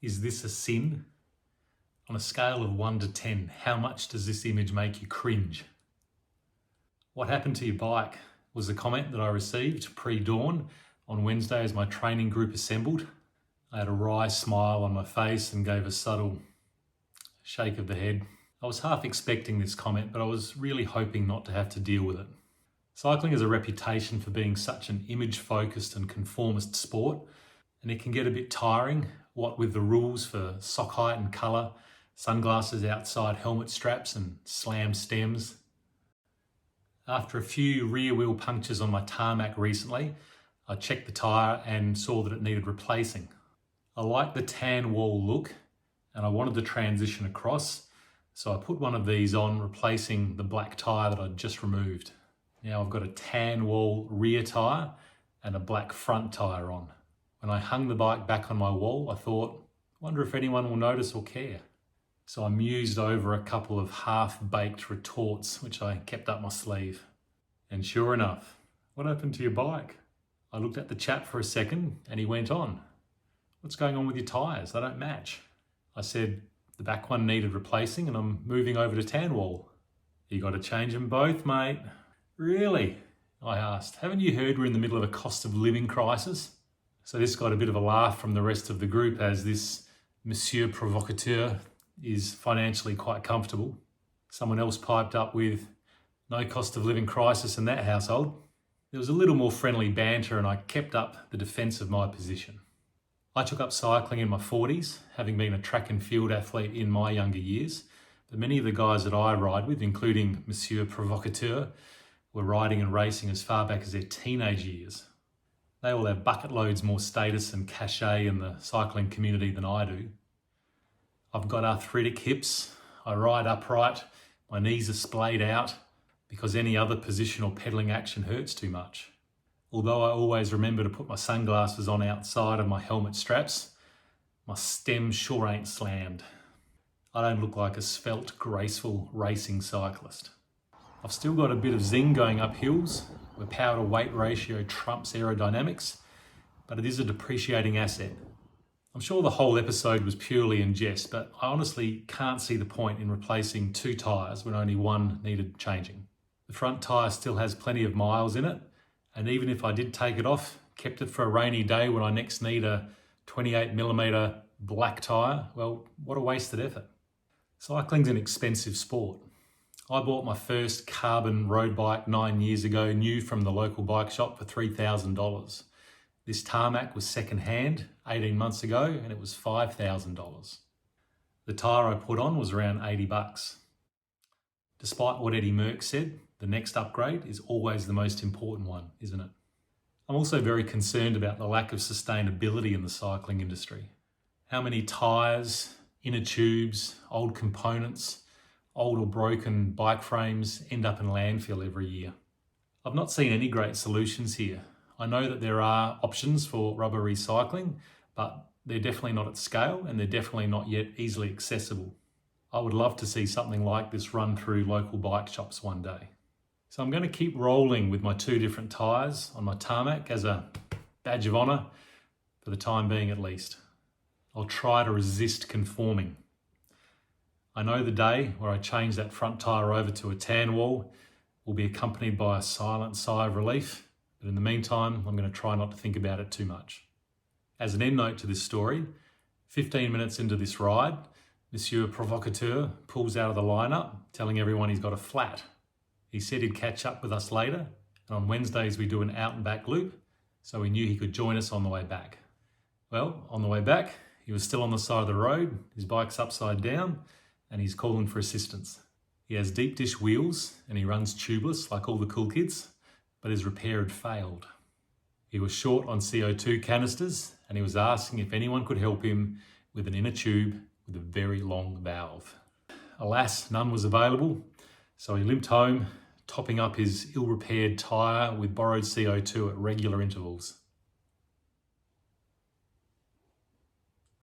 Is this a sin? On a scale of 1 to 10, how much does this image make you cringe? What happened to your bike was the comment that I received pre-dawn on Wednesday as my training group assembled. I had a wry smile on my face and gave a subtle shake of the head. I was half expecting this comment, but I was really hoping not to have to deal with it. Cycling has a reputation for being such an image-focused and conformist sport, and it can get a bit tiring, what with the rules for sock height and colour, sunglasses outside helmet straps and slam stems. After a few rear wheel punctures on my tarmac recently, I checked the tyre and saw that it needed replacing. I like the tan wall look and I wanted to transition across, so I put one of these on, replacing the black tyre that I'd just removed. Now I've got a tan wall rear tyre and a black front tyre on. When I hung the bike back on my wall, I thought, wonder if anyone will notice or care. So I mused over a couple of half-baked retorts, which I kept up my sleeve. And sure enough, what happened to your bike? I looked at the chap for a second and he went on. What's going on with your tyres? They don't match. I said, the back one needed replacing and I'm moving over to tan wall. You got to change them both, mate. Really? I asked. Haven't you heard we're in the middle of a cost of living crisis? So this got a bit of a laugh from the rest of the group, as this Monsieur Provocateur is financially quite comfortable. Someone else piped up with, no cost of living crisis in that household. There was a little more friendly banter and I kept up the defence of my position. I took up cycling in my 40s, having been a track and field athlete in my younger years, but many of the guys that I ride with, including Monsieur Provocateur, were riding and racing as far back as their teenage years. They all have bucket loads more status and cachet in the cycling community than I do. I've got arthritic hips, I ride upright, my knees are splayed out because any other position or pedalling action hurts too much. Although I always remember to put my sunglasses on outside of my helmet straps, my stem sure ain't slammed. I don't look like a svelte, graceful racing cyclist. I've still got a bit of zing going up hills, where power to weight ratio trumps aerodynamics, but it is a depreciating asset. I'm sure the whole episode was purely in jest, but I honestly can't see the point in replacing 2 tyres when only one needed changing. The front tyre still has plenty of miles in it, and even if I did take it off, kept it for a rainy day when I next need a 28mm black tyre, well, what a wasted effort. Cycling's an expensive sport. I bought my first carbon road bike 9 years ago, new from the local bike shop, for $3,000. This tarmac was second hand 18 months ago and it was $5,000. The tyre I put on was around $80. Despite what Eddie Merckx said, the next upgrade is always the most important one, isn't it? I'm also very concerned about the lack of sustainability in the cycling industry. How many tyres, inner tubes, old components, old or broken bike frames end up in landfill every year? I've not seen any great solutions here. I know that there are options for rubber recycling, but they're definitely not at scale and they're definitely not yet easily accessible. I would love to see something like this run through local bike shops one day. So I'm going to keep rolling with my 2 different tyres on my tarmac as a badge of honour, for the time being at least. I'll try to resist conforming. I know the day where I change that front tyre over to a tan wall will be accompanied by a silent sigh of relief, but in the meantime, I'm going to try not to think about it too much. As an end note to this story, 15 minutes into this ride, Monsieur Provocateur pulls out of the lineup, telling everyone he's got a flat. He said he'd catch up with us later, and on Wednesdays we do an out and back loop, so we knew he could join us on the way back. Well, on the way back, he was still on the side of the road, his bike's upside down, and he's calling for assistance. He has deep dish wheels and he runs tubeless like all the cool kids, but his repair had failed. He was short on CO2 canisters and he was asking if anyone could help him with an inner tube with a very long valve. Alas, none was available, so he limped home, topping up his ill-repaired tyre with borrowed CO2 at regular intervals.